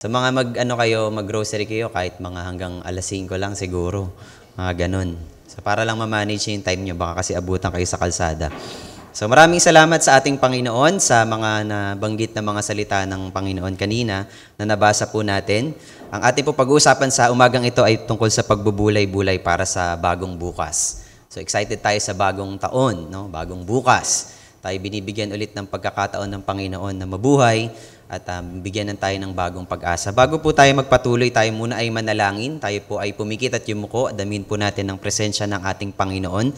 Sa mga mag-grocery kayo, kahit mga hanggang alas 5 lang siguro. Mga ganun. So, para lang ma-manage yung time nyo, baka kasi abutan kayo sa kalsada. So, maraming salamat sa ating Panginoon sa mga nabanggit na mga salita ng Panginoon kanina na nabasa po natin. Ang ating po pag-uusapan sa umagang ito ay tungkol sa pagbubulay-bulay para sa bagong bukas. So, excited tayo sa bagong taon, no? Bagong bukas. Tayo binibigyan ulit ng pagkakataon ng Panginoon na mabuhay at bigyan ng tayo ng bagong pag-asa. Bago po tayo magpatuloy, tayo muna ay manalangin. Tayo po ay pumikit at yumuko. Adamin po natin ang presensya ng ating Panginoon.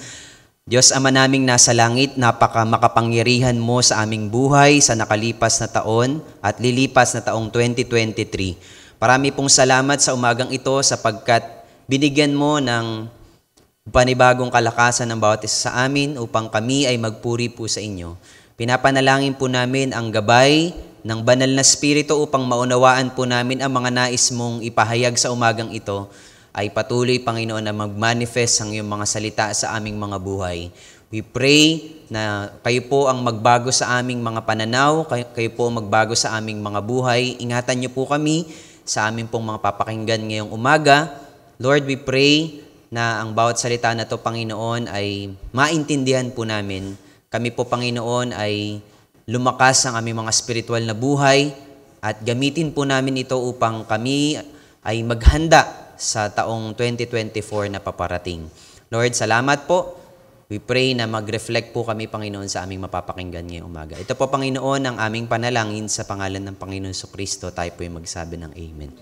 Diyos Ama naming nasa langit, makapangyarihan mo sa aming buhay sa nakalipas na taon at lilipas na taong 2023. Marami pong salamat sa umagang ito sapagkat binigyan mo ng panibagong kalakasan ng bawat isa sa amin upang kami ay magpuri po sa inyo. Pinapanalangin po namin ang gabay ng banal na spirito upang maunawaan po namin ang mga nais mong ipahayag sa umagang ito ay patuloy, Panginoon, na mag-manifest ang iyong mga salita sa aming mga buhay. We pray na kayo po ang magbago sa aming mga pananaw, kayo po ang magbago sa aming mga buhay. Ingatan niyo po kami sa aming pong mga papakinggan ngayong umaga. Lord, we pray na ang bawat salita na to, Panginoon, ay maintindihan po namin. Kami po, Panginoon, ay lumakas ang aming mga spiritual na buhay at gamitin po namin ito upang kami ay maghanda sa taong 2024 na paparating. Lord, salamat po. We pray na mag-reflect po kami, Panginoon, sa aming mapapakinggan ngayong umaga. Ito po, Panginoon, ang aming panalangin sa pangalan ng Panginoon Jesucristo. Tayo po yung magsabi ng Amen.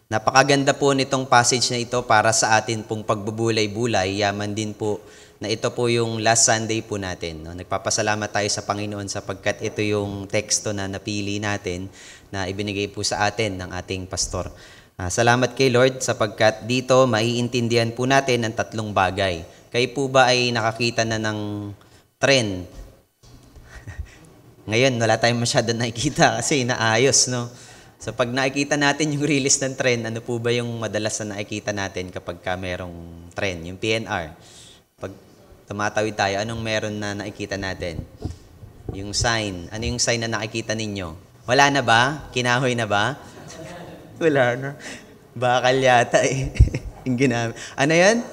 Napakaganda po nitong passage na ito para sa atin pong pagbubulay-bulay. Yaman din po na ito po yung last Sunday po natin. No? Nagpapasalamat tayo sa Panginoon sapagkat ito yung teksto na napili natin na ibinigay po sa atin ng ating pastor. Salamat kay Lord sapagkat dito maiintindihan po natin ang tatlong bagay. Kayo po ba ay nakakita na ng trend? Ngayon, wala tayong masyado nakikita kasi naayos, no? So pag nakikita natin yung release ng trend, ano po ba yung madalas na nakikita natin kapag merong trend? Yung PNR. Pag tumatawid tayo, anong meron na nakikita natin? Yung sign. Ano yung sign na nakikita ninyo? Wala na ba? Kinahoy na ba? Wala na. Bakal yata eh. Yung ginamit. Ano yan?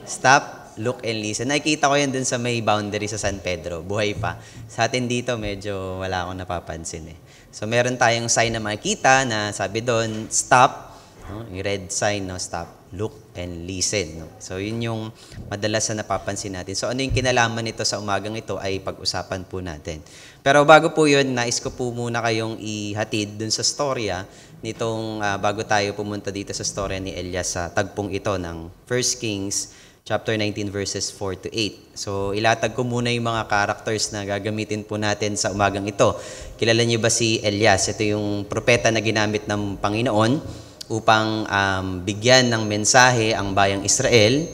Stop, look, and listen. Nakikita ko yan dun sa may boundary sa San Pedro. Buhay pa. Sa atin dito, medyo wala akong napapansin eh. So, meron tayong sign na makikita na sabi doon, stop. No? Yung red sign, no? Stop, look, and listen. No? So, yun yung madalas na napapansin natin. So, ano yung kinalaman nito sa umagang ito ay pag-usapan po natin. Pero bago po yun, nais ko po muna kayong ihatid dun sa storya nitong bago tayo pumunta dito sa storya ni Elias sa tagpong ito ng 1 Kings chapter 19 verses 4 to 8. So, ilatag ko muna yung mga characters na gagamitin po natin sa umagang ito. Kilala niyo ba si Elias? Ito yung propeta na ginamit ng Panginoon upang bigyan ng mensahe ang bayang Israel,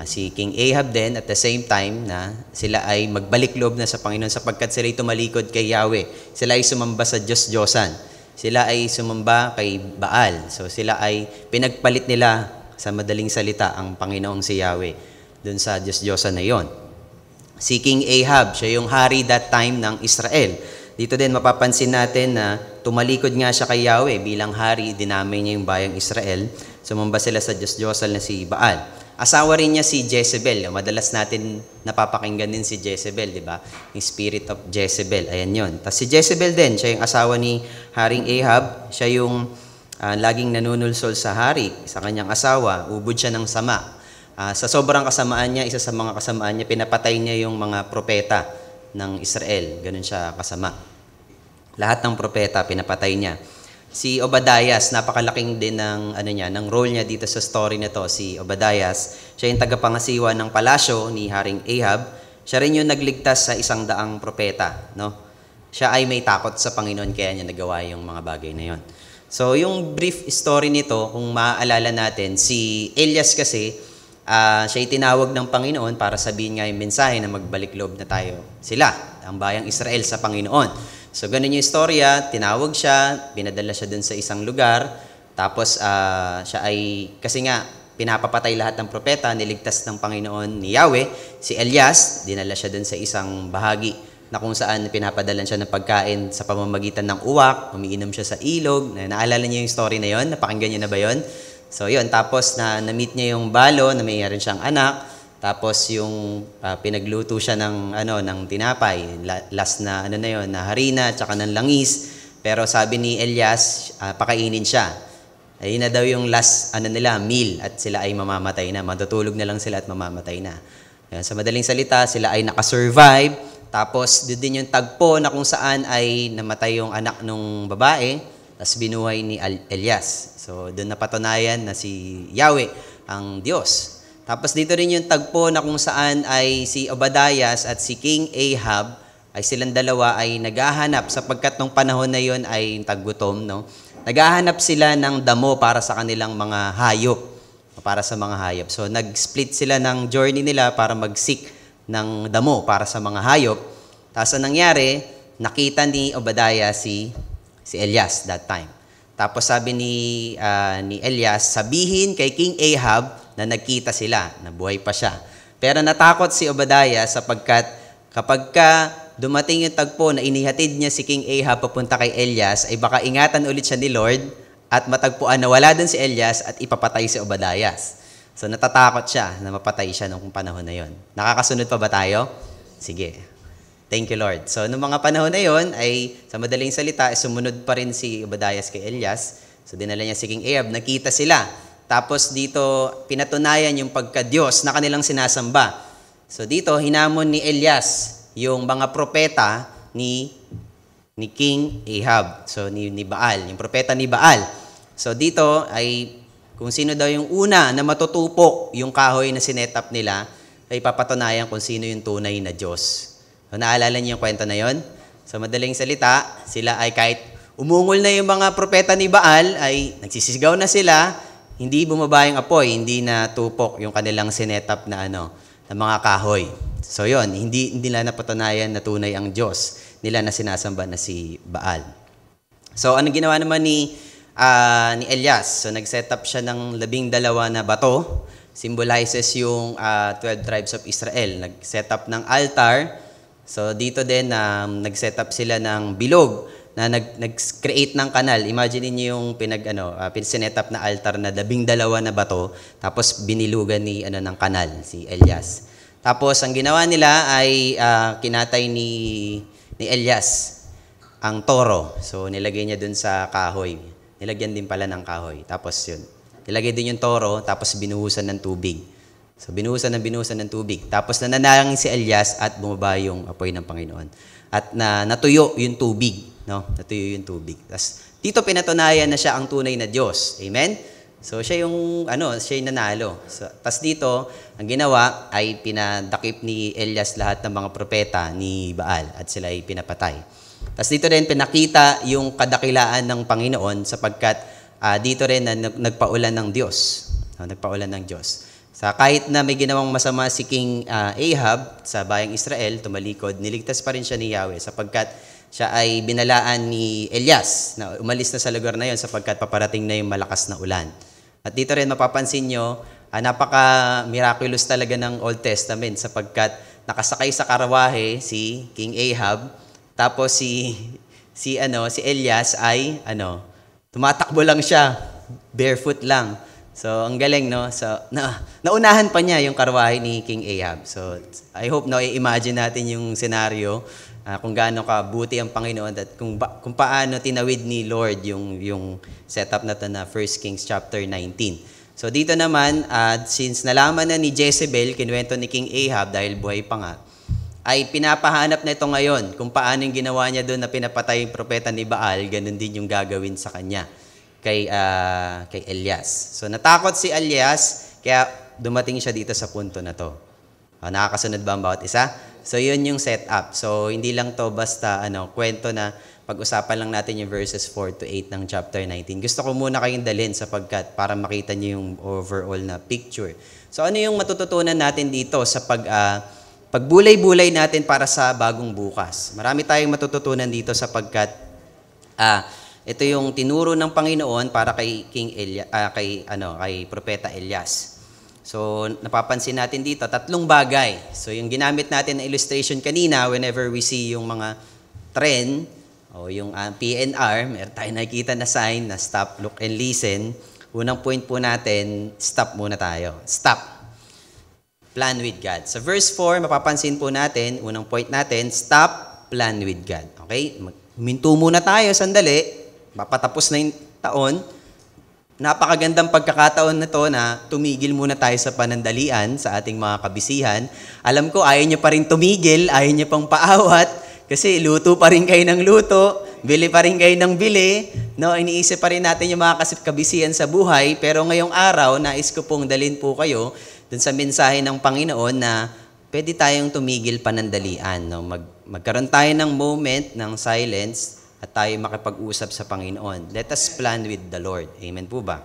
si King Ahab din, at the same time na sila ay magbalik loob na sa Panginoon sapagkat sila ay tumalikod kay Yahweh. Sila ay sumamba sa Diyos-Diyosan. Sila ay sumamba kay Baal. So sila ay pinagpalit nila sa madaling salita ang Panginoong si Yahweh dun sa Diyos-Diyosan na yon. Si King Ahab, siya yung hari that time ng Israel. Dito din mapapansin natin na tumalikod nga siya kay Yahweh bilang hari, dinamay niya yung bayang Israel. Sumamba sila sa Diyos-Diyosan na si Baal. Asawa rin niya si Jezebel. Madalas natin napapakinggan din si Jezebel, di ba? Yung spirit of Jezebel. Ayan yon. Tapos si Jezebel din, siya yung asawa ni Haring Ahab. Siya yung laging nanunulsol sa hari, sa kanyang asawa. Ubod siya ng sama. Sa sobrang kasamaan niya, isa sa mga kasamaan niya, pinapatay niya yung mga propeta ng Israel. Ganun siya kasama. Lahat ng propeta, pinapatay niya. Si Obadias, napakalaking din ng role niya dito sa story na to. Si Obadias, siya yung tagapangasiwa ng palasyo ni Haring Ahab. Siya rin yung nagligtas sa 100 propeta, no? Siya ay may takot sa Panginoon kaya niya nagawa yung mga bagay na yon. So, yung brief story nito, kung maaalala natin, si Elias kasi, siya ay tinawag ng Panginoon para sabihin nga yung mensahe na magbalik loob na tayo sila, ang bayang Israel sa Panginoon. So, ganun yung istorya, tinawag siya, pinadala siya dun sa isang lugar, tapos siya ay, kasi nga, pinapapatay lahat ng propeta, niligtas ng Panginoon ni Yahweh, si Elias, dinala siya dun sa isang bahagi na kung saan pinapadalan siya ng pagkain sa pamamagitan ng uwak, umiinom siya sa ilog. Naalala niyo yung story na yon? Napakinggan niyo na ba yon? So yun, tapos na-meet niya yung balo na mayroon siyang anak. Tapos yung pinagluto siya ng tinapay, last na na harina tsaka ng langis. Pero sabi ni Elias, pakainin siya. Ayun na daw yung last meal at sila ay mamamatay na. Matutulog na lang sila at mamamatay na. Ayan, sa madaling salita, sila ay nakasurvive. Tapos doon din yung tagpo na kung saan ay namatay yung anak ng babae, tapos binuhay ni Elias. So doon napatunayan na si Yahweh ang Diyos. Tapos dito rin yung tagpo na kung saan ay si Obadias at si King Ahab ay silang dalawa ay naghahanap sapagkat nung panahon na yon ay taggutom, no? Naghahanap sila ng damo para sa kanilang mga hayop, para sa mga hayop. So nag-split sila ng journey nila para mag-seek ng damo para sa mga hayop. Tapos ang nangyari, nakita ni Obadiah si Elias that time. Tapos sabi ni Elias, sabihin kay King Ahab na nagkita sila, na buhay pa siya. Pero natakot si Obadiah sapagkat kapag dumating yung tagpo na inihatid niya si King Ahab papunta kay Elias, ay baka ingatan ulit siya ni Lord at matagpuan na wala doon si Elias at ipapatay si Obadiah. So natatakot siya na mapatay siya noong panahon na yon. Nakakasunod pa ba tayo? Sige. Thank you, Lord. So noong mga panahon na yon ay sa madaling salita, sumunod pa rin si Obadiah kay Elias. So dinala niya si King Ahab, nakita sila. Tapos dito pinatunayan yung pagka-Diyos na kanilang sinasamba. So dito hinamon ni Elias yung mga propeta ni King Ahab. So ni Baal, yung propeta ni Baal. So dito ay kung sino daw yung una na matutupok yung kahoy na sinetap nila, ay papatunayan kung sino yung tunay na Diyos. So, naalala niyo yung kwento na yon? Sa madaling salita, sila ay kahit umungol na yung mga propeta ni Baal, ay nagsisisigaw na sila, hindi bumaba yung apoy, hindi na tupok yung kanilang sinetap na mga kahoy. So yon, hindi nila napatunayan na tunay ang Diyos nila na sinasamba na si Baal. So anong ginawa naman ni Elias? So nag-set up siya ng 12 na bato, symbolizes yung 12 tribes of Israel. Nag-set up ng altar. So dito din nag-set up sila ng bilog na nag-create ng kanal. Imagine niyo yung sinet up na altar na 12 na bato, tapos binilugan ng kanal si Elias. Tapos ang ginawa nila ay kinatay ni Elias ang toro. So nilagay niya dun sa kahoy. Nilagyan din pala ng kahoy. Tapos yun. Nilagay din yung toro, tapos binuhusan ng tubig. So binuhusan ng tubig. Tapos nananalangin si Elias at bumaba yung apoy ng Panginoon. At natuyo yung tubig. No? Natuyo yung tubig. Tapos dito pinatunayan na siya ang tunay na Diyos. Amen? So siya yung nanalo. So, tapos dito, ang ginawa ay pinadakip ni Elias lahat ng mga propeta ni Baal at sila ay pinapatay. Tapos dito rin pinakita yung kadakilaan ng Panginoon sapagkat dito rin na nagpaulan ng Diyos. Nagpaulan ng Diyos. Sa kahit na may ginawang masama si King Ahab sa bayang Israel, tumalikod, niligtas pa rin siya ni Yahweh sapagkat siya ay binalaan ni Elias na umalis na sa lugar na yon sapagkat paparating na yung malakas na ulan. At dito rin mapapansin nyo, napaka-miraculous talaga ng Old Testament sapagkat nakasakay sa karawahe si King Ahab, tapos si Elias ay tumatakbo lang siya, barefoot lang. So ang galing, no? So naunahan pa niya yung karawahe ni King Ahab. So I hope i-imagine natin yung scenario kung gaano kabuti ang Panginoon at kung paano tinawid ni Lord yung setup na to na 1 Kings chapter 19. So dito naman, since nalaman na ni Jezebel, kinuwento ni King Ahab dahil buhay pa nga, ay pinapahanap na ito ngayon kung paano yung ginawa niya doon na pinapatay yung propeta ni Baal, ganun din yung gagawin sa kanya kay Elias. So natakot si Elias, kaya dumating siya dito sa punto na to. Nakakasunod ba ang bawat isa? So yun yung setup. So hindi lang to basta kwento na pag-usapan lang natin yung verses 4 to 8 ng chapter 19. Gusto ko muna kayong dalhin sapagkat para makita niyo yung overall na picture. So ano yung matututunan natin dito sa pagbulay-bulay natin para sa bagong bukas? Marami tayong matututunan dito sapagkat ito yung tinuro ng Panginoon para kay kay propeta Elias. So, napapansin natin dito, tatlong bagay. So, yung ginamit natin na illustration kanina, whenever we see yung mga trend, o yung PNR, meron tayo nakikita na sign na stop, look, and listen. Unang point po natin, stop muna tayo. Stop. Plan with God. Sa verse 4, mapapansin po natin, unang point natin, stop, plan with God. Okay? Huminto muna tayo, sandali. Papatapos na yung taon. Napakagandang pagkakataon na to na tumigil muna tayo sa panandalian sa ating mga kabisihan. Alam ko, ayaw nyo pa rin tumigil, ayaw nyo pang paawat, kasi luto pa rin kayo ng luto, bili pa rin kayo ng bili, no? Iniisip pa rin natin yung mga kabisihan sa buhay, pero ngayong araw, nais ko pong dalhin po kayo dun sa mensahe ng Panginoon na pwede tayong tumigil panandalian. No? Magkaroon tayo ng moment ng silence at tayo makipag-usap sa Panginoon. Let us plan with the Lord. Amen po ba?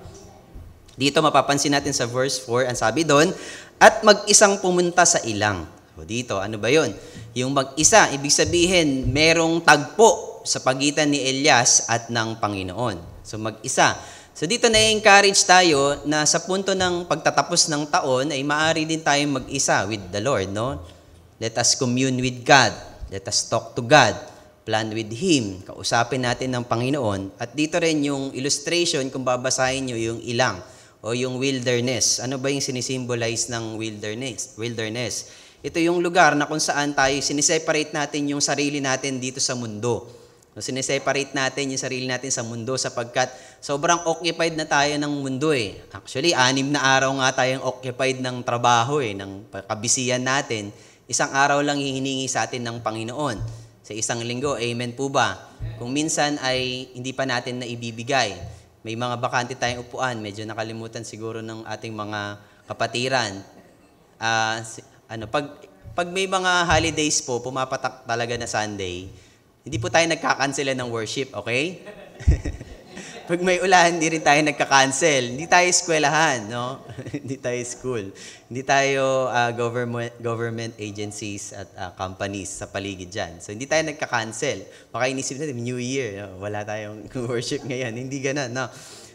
Dito mapapansin natin sa verse 4, ang sabi doon, at mag-isang pumunta sa ilang. So dito, ano ba yun? Yung mag-isa, ibig sabihin, merong tagpo sa pagitan ni Elias at ng Panginoon. So mag-isa. So dito na-encourage tayo na sa punto ng pagtatapos ng taon ay maaari din tayong mag-isa with the Lord, no? Let us commune with God. Let us talk to God. Plan with Him. Kausapin natin ng Panginoon. At dito rin yung illustration, kung babasahin nyo yung ilang o yung wilderness. Ano ba yung sinisimbolize ng wilderness? Ito yung lugar na kung saan tayo siniseparate natin yung sarili natin dito sa mundo. Siniseparate natin yung sarili natin sa mundo sapagkat sobrang occupied na tayo ng mundo eh. Actually, 6 na araw nga tayong occupied ng trabaho eh, ng kabisihan natin. Isang araw lang hihiningi sa atin ng Panginoon. Sa isang linggo, amen po ba? Kung minsan ay hindi pa natin na ibibigay, may mga bakante tayong upuan, medyo nakalimutan siguro ng ating mga kapatiran. Pag may mga holidays po, pumapatak talaga na Sunday, hindi po tayo nagkakansela ng worship, okay? Pag may ulan, hindi rin tayo nagka-cancel. Hindi tayo eskwelahan, no? Hindi tayo school. Hindi tayo government agencies at companies sa paligid dyan. So, hindi tayo nagka-cancel. Baka inisip natin, New Year, no? Wala tayong worship ngayon. Hindi ganun, no?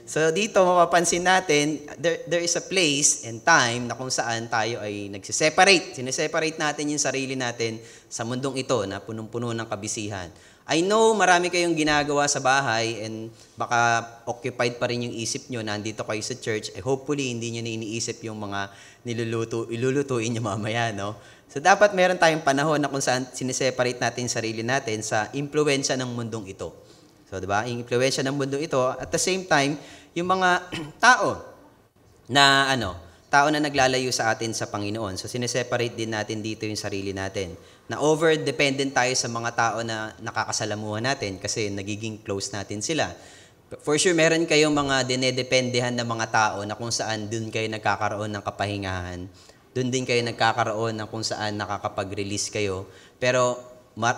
So, dito mapapansin natin, there is a place and time na kung saan tayo ay nagsiseparate. Sineseparate natin yung sarili natin sa mundong ito na punong-puno ng kabisihan. I know marami kayong ginagawa sa bahay and baka occupied pa rin yung isip nyo, nandito kayo sa church. Hopefully, hindi nyo na iniisip yung mga ilulutuin nyo mamaya, no? So, dapat meron tayong panahon na kung saan sineseparate natin yung sarili natin sa impluensya ng mundong ito. So, diba? Yung impluensya ng mundong ito, at the same time, yung mga tao na naglalayo sa atin sa Panginoon. So, sineseparate din natin dito yung sarili natin. Na over-dependent tayo sa mga tao na nakakasalamuhan natin kasi nagiging close natin sila. For sure, meron kayong mga dinedependehan na mga tao na kung saan dun kayo nagkakaroon ng kapahingahan. Dun din kayo nagkakaroon ng kung saan nakakapag-release kayo. Pero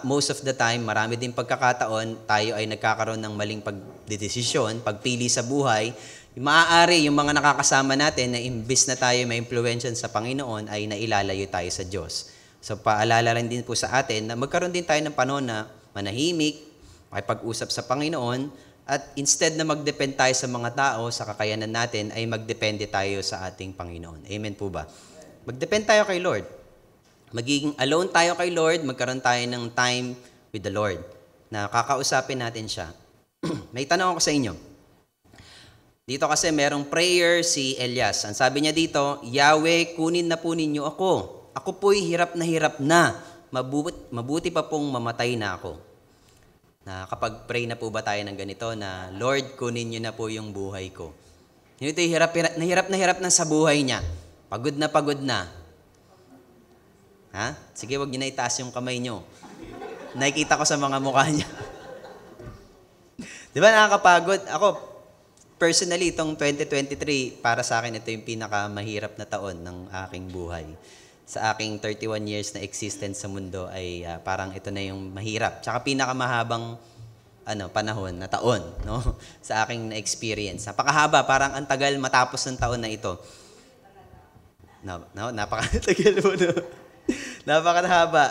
most of the time, marami din pagkakataon, tayo ay nagkakaroon ng maling pagdedesisyon, pagpili sa buhay. Maaari yung mga nakakasama natin na imbis na tayo may impluwensya sa Panginoon ay nailalayo tayo sa Diyos. So, paalala rin din po sa atin na magkaroon din tayo ng panahon na manahimik, makipag-usap sa Panginoon, at instead na mag-depend tayo sa mga tao, sa kakayanan natin, ay mag-depende tayo sa ating Panginoon. Amen po ba? Mag-depend tayo kay Lord. Magiging alone tayo kay Lord, magkaroon tayo ng time with the Lord, na kakausapin natin siya. May tanong ako sa inyo. Dito kasi merong prayer si Elias. Ang sabi niya dito, Yahweh, kunin na po ninyo ako. Ako po'y hirap na. Mabuti pa pong mamatay na ako. Nakakapag-pray na po ba tayo ng ganito na, Lord, kunin niyo na po yung buhay ko. Yun ito'y hirap na sa buhay niya. Pagod na. Ha? Sige, wag niyo na itaas yung kamay niyo. Nakikita ko sa mga mukha niya. Di ba nakakapagod? Ako, personally, itong 2023, para sa akin, ito yung pinakamahirap na taon ng aking buhay. Sa aking 31 years na existence sa mundo ay parang ito na yung mahirap. Tsaka pinakamahabang panahon na taon, no? Sa aking na-experience. Napakahaba, parang ang tagal matapos ng taon na ito. Napakatagal mo, no? Napakahaba.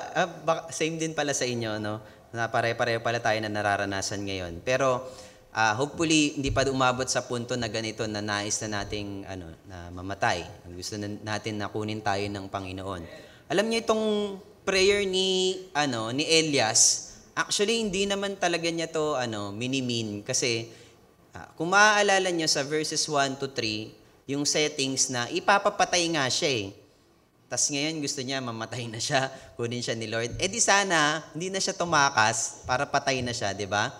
Same din pala sa inyo, no? Pare-pareho pala tayo na nararanasan ngayon. Pero Hopefully, hindi pa umabot sa punto na ganito na nais na nating na mamatay. Gusto natin na kunin tayo ng Panginoon. Alam niyo itong prayer ni Elias, actually hindi naman talaga niya to mini-mean kasi kung maaalala niyo sa verses 1 to 3, yung settings na ipapapatay nga siya eh. Tas ngayon gusto niya mamatay na siya, kunin siya ni Lord. Eh di sana hindi na siya tumakas para patay na siya, 'di ba?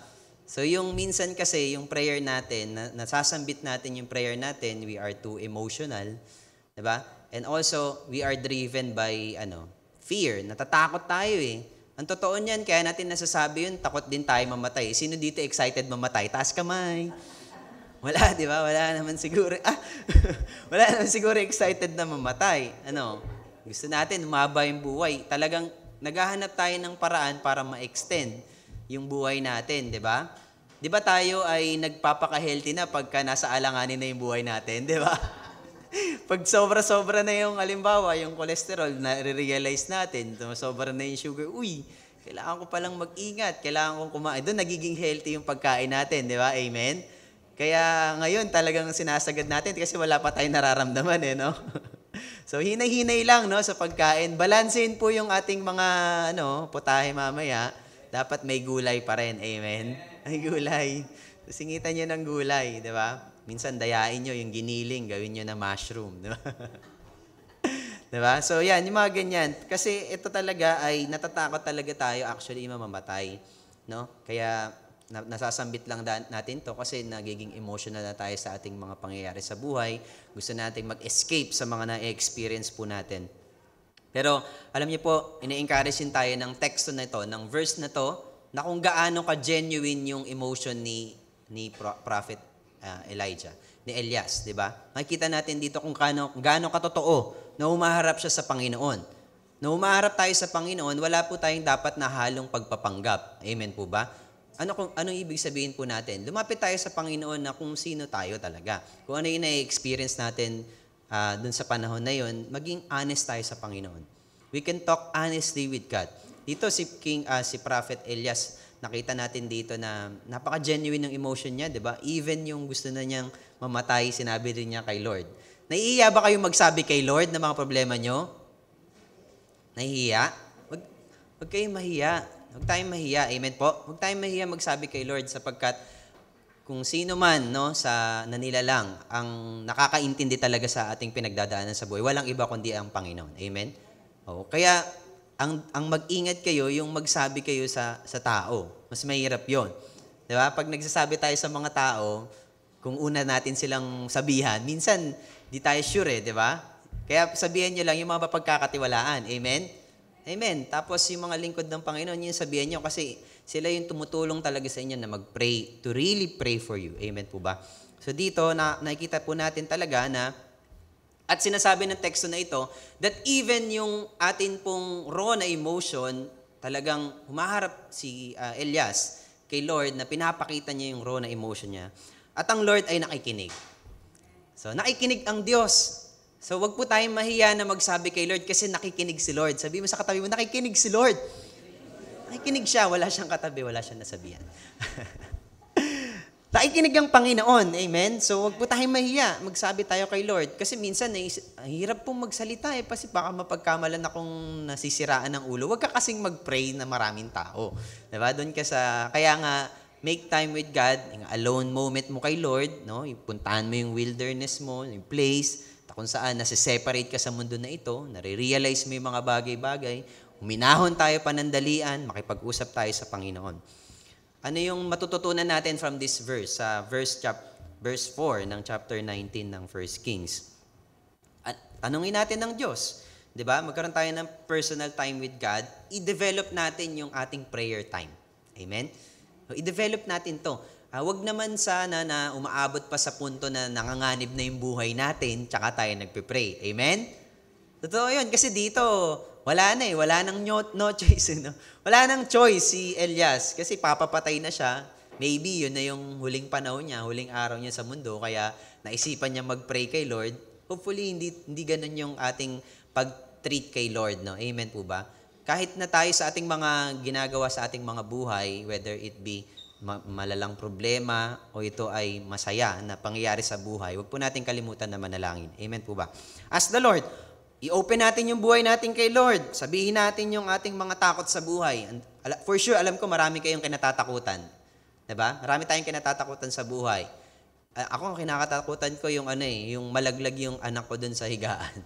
So yung minsan kasi yung prayer natin, nasasambit natin yung prayer natin, we are too emotional, 'di ba? And also we are driven by fear. Natatakot tayo eh. Ang totoo niyan, kaya natin nasasabi yun, takot din tayo mamatay. Sino dito excited mamatay? Taas kamay. Wala, 'di ba? Wala naman siguro. Wala naman siguro excited na mamatay. Gusto natin umaba yung buhay. Talagang naghahanap tayo ng paraan para ma-extend yung buhay natin, 'di ba? 'Di ba tayo ay nagpapaka-healthy na pagka nasa alanganin na yung buhay natin, 'di ba? Pag sobra-sobra na yung halimbawa, yung cholesterol, na-realize natin, sobra na yung sugar, kailangan ko palang mag-ingat, kailangan kong kumain. Doon nagiging healthy yung pagkain natin, 'di ba? Amen. Kaya ngayon talagang sinasagad natin kasi wala pa tayong nararamdaman no? So hinay-hinay lang sa pagkain. Balansehin po yung ating mga putahe mamaya. Dapat may gulay pa rin. Amen? May gulay. Singitan nyo ng gulay, di ba? Minsan dayain nyo yung giniling, gawin nyo na mushroom, di ba? Di ba? So yan, yung mga ganyan. Kasi ito talaga ay natatakot talaga tayo actually mamamatay. No? Kaya nasasambit lang natin to kasi nagiging emotional na tayo sa ating mga pangyayari sa buhay. Gusto nating mag-escape sa mga na-experience po natin. Pero alam niyo po, ine-encourage tayo ng teksto na ito, ng verse na to, na kung gaano ka-genuine yung emotion ni Prophet Elijah, ni Elias, di ba? Makikita natin dito kung gaano katotoo na humaharap siya sa Panginoon. Na humaharap tayo sa Panginoon, wala po tayong dapat na halong pagpapanggap. Amen po ba? Anong ibig sabihin po natin? Lumapit tayo sa Panginoon na kung sino tayo talaga. Kung ano yung na-experience natin dun sa panahon na yun, maging honest tayo sa Panginoon. We can talk honestly with God. Dito si Prophet Elias, nakita natin dito na napaka-genuine ng emotion niya, di ba? Even yung gusto na niyang mamatay, sinabi rin niya kay Lord. Nahihiya ba kayo magsabi kay Lord ng mga problema niyo? Nahihiya? Huwag kayong mahiya. Huwag tayong mahiya. Amen po? Huwag tayong mahiya magsabi kay Lord sapagkat kung sino man sa nanilalang ang nakakaintindi talaga sa ating pinagdadaanan sa buhay, walang iba kundi ang Panginoon. Amen? Kaya ang mag-ingat kayo, yung magsabi kayo sa tao. Mas mahirap yon. Diba? Pag nagsasabi tayo sa mga tao, kung una natin silang sabihan, minsan di tayo sure diba? Kaya sabihan nyo lang yung mga mapagkakatiwalaan. Amen? Amen. Tapos yung mga lingkod ng Panginoon, yun sabihan nyo kasi sila yung tumutulong talaga sa inyo na mag-pray, to really pray for you. Amen po ba? So dito, nakikita po natin talaga na, at sinasabi ng teksto na ito, that even yung atin pong raw na emotion, talagang humaharap si Elias kay Lord na pinapakita niya yung raw na emotion niya. At ang Lord ay nakikinig. So nakikinig ang Diyos. So wag po tayong mahiya na magsabi kay Lord kasi nakikinig si Lord. Sabi mo sa katabi mo, nakikinig si Lord. Nakikinig siya, wala siyang katabi, wala siyang nasabihan. Nakikinig ang Panginoon, amen? So wag po tayong mahiya, magsabi tayo kay Lord. Kasi minsan, ang hirap pong magsalita kasi baka mapagkamalan akong nasisiraan ng ulo. Wag ka kasing mag-pray na maraming tao. Diba? Doon ka kaya nga, make time with God, yung alone moment mo kay Lord, no? Puntahan mo yung wilderness mo, yung place, kung saan nasa-separate ka sa mundo na ito, nare-realize mo yung mga bagay-bagay, huminahon tayo panandalian, makipag-usap tayo sa Panginoon. Ano yung matututunan natin from this verse, sa verse 4 ng chapter 19 ng 1 Kings? Tanungin natin ng Diyos, di ba? Magkaroon tayo ng personal time with God, i-develop natin yung ating prayer time. Amen? So, i-develop natin to. Huwag naman sana na umaabot pa sa punto na nanganganib na yung buhay natin, tsaka tayo nagpe-pray. Amen? Totoo yun. Kasi dito, wala nang no choice. No? Wala nang choice si Elias kasi papapatay na siya. Maybe yun na yung huling panahon niya, huling araw niya sa mundo, kaya naisipan niya mag-pray kay Lord. Hopefully, hindi ganun yung ating pag-treat kay Lord. No? Amen po ba? Kahit na tayo sa ating mga ginagawa sa ating mga buhay, whether it be malalang problema o ito ay masaya na pangyayari sa buhay, huwag po natin kalimutan na manalangin. Amen po ba? Ask the Lord. I-open natin yung buhay natin kay Lord. Sabihin natin yung ating mga takot sa buhay. For sure, alam ko marami kayong kinatatakutan. Diba? Marami tayong kinatatakutan sa buhay. Ako, ang kinakatakutan ko yung yung malaglag yung anak ko dun sa higaan.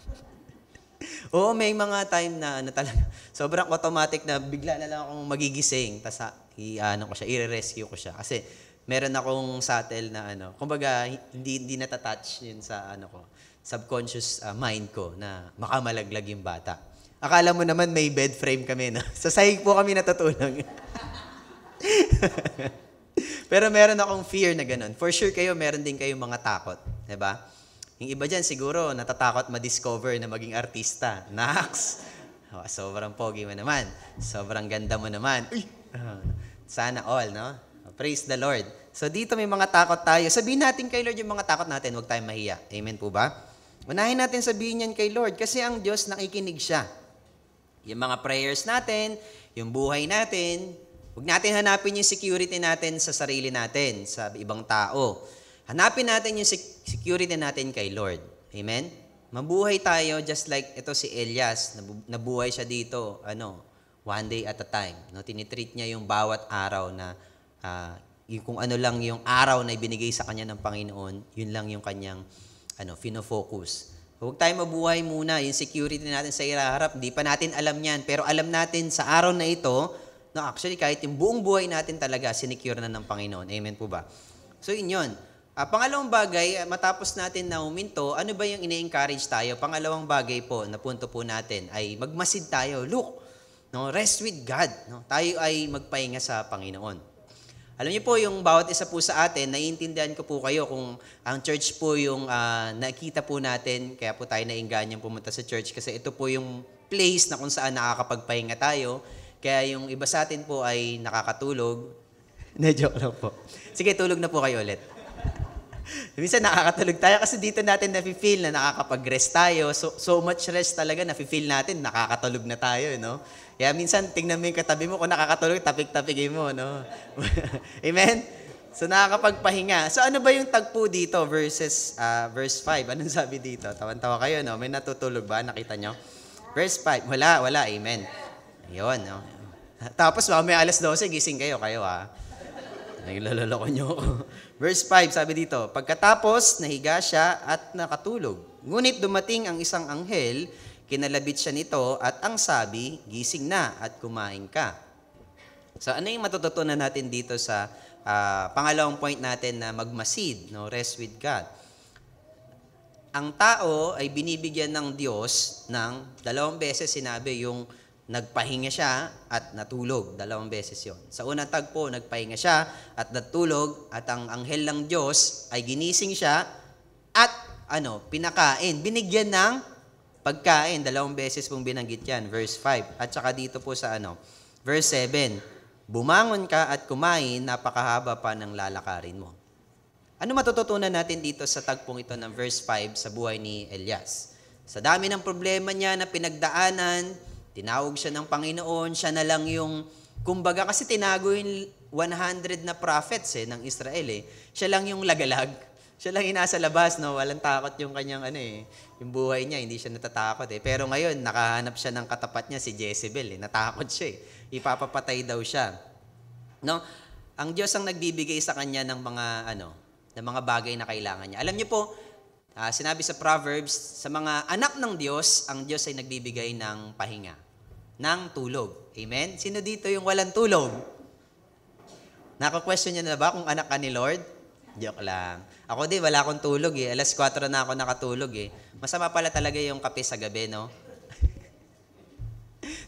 Oo, may mga time na talaga, sobrang automatic na bigla na lang akong magigising, tapos i-rescue ko siya. Kasi meron akong subtle na kumbaga, hindi natatouch yun sa ko, subconscious mind ko na makamalaglag yung bata. Akala mo naman may bed frame kami, no? Sa sahig po kami natutulog. Pero meron akong fear na ganun. For sure kayo, meron din kayong mga takot. Diba? Yung iba dyan, siguro, natatakot ma-discover na maging artista. Naks! Oh, sobrang pogi mo naman. Sobrang ganda mo naman. Sana all, no? Praise the Lord. So, dito may mga takot tayo. Sabihin natin kay Lord yung mga takot natin. Huwag tayong mahiya. Amen po ba? Unahin natin sabihin yan kay Lord kasi ang Diyos nakikinig siya. Yung mga prayers natin, yung buhay natin, huwag natin hanapin yung security natin sa sarili natin, sa ibang tao. Hanapin natin yung security natin kay Lord. Amen? Mabuhay tayo just like ito si Elias. Nabuhay siya dito, one day at a time. No? Tinitreat niya yung bawat araw na yung kung ano lang yung araw na ibinigay sa kanya ng Panginoon, yun lang yung kanyang fino-focus. Huwag tayo mabuhay muna. Yung security natin sa iraharap, hindi pa natin alam yan. Pero alam natin sa araw na ito, no, actually kahit yung buong buhay natin talaga, sinecure na ng Panginoon. Amen po ba? So yun. Pangalawang bagay, matapos natin na huminto, ano ba yung ine-encourage tayo? Pangalawang bagay po, na punto po natin, ay magmasid tayo. Look, no, rest with God. No? Tayo ay magpahinga sa Panginoon. Alam niyo po, yung bawat isa po sa atin, naiintindihan ko po kayo kung ang church po yung nakita po natin, kaya po tayo naingganyang pumunta sa church kasi ito po yung place na kung saan nakakapagpahinga tayo. Kaya yung iba sa atin po ay nakakatulog. Na-joke lang po. Sige, tulog na po kayo ulit. Minsan nakakatulog tayo kasi dito natin nafe-feel na nakakapag-rest tayo. So much rest talaga, nafe-feel natin, nakakatulog na tayo, no? Kaya minsan, tingnan mo yung katabi mo, kung nakakatulog, tapik-tapigin mo, no? Amen? So nakakapagpahinga. So ano ba yung tagpo dito verse 5? Anong sabi dito? Tawan-tawa kayo, no? May natutulog ba? Nakita nyo? Verse 5. Wala. Amen. Ayun, no? Tapos mamaya alas 12, gising kayo, Naglaloloko nyo ako. Verse 5, sabi dito, pagkatapos, nahiga siya at nakatulog. Ngunit dumating ang isang anghel, kinalabit siya nito at ang sabi, gising na at kumain ka. So ano yung matututunan natin dito sa pangalawang point natin na magmasid, no? Rest with God. Ang tao ay binibigyan ng Diyos ng 2 beses sinabi yung nagpahinga siya at natulog. 2 beses yon. Sa unang tagpo, nagpahinga siya at natulog at ang anghel ng Diyos ay ginising siya at pinakain. Binigyan ng pagkain. 2 beses pong binanggit yan. Verse 5. At saka dito po sa verse 7. Bumangon ka at kumain, napakahaba pa ng lalakarin mo. Ano matututunan natin dito sa tagpong ito ng verse 5 sa buhay ni Elias? Sa dami ng problema niya na pinagdaanan, tinawag siya ng Panginoon, siya na lang yung, kumbaga kasi tinago yung 100 na prophets ng Israel Siya lang yung lagalag. Siya lang yung nasa labas, no? Walang takot yung kanyang yung buhay niya, hindi siya natatakot Pero ngayon, nakahanap siya ng katapat niya, si Jezebel Natakot siya Ipapapatay daw siya. No? Ang Diyos ang nagbibigay sa kanya ng mga, ng mga bagay na kailangan niya. Alam niyo po, sinabi sa Proverbs, sa mga anak ng Diyos, ang Diyos ay nagbibigay ng pahinga, ng tulog. Amen? Sino dito yung walang tulog? Naka-question niyo na ba kung anak ka ni Lord? Joke lang. Ako din, wala akong tulog Alas 4 na ako nakatulog Masama pala talaga yung kape sa gabi, no?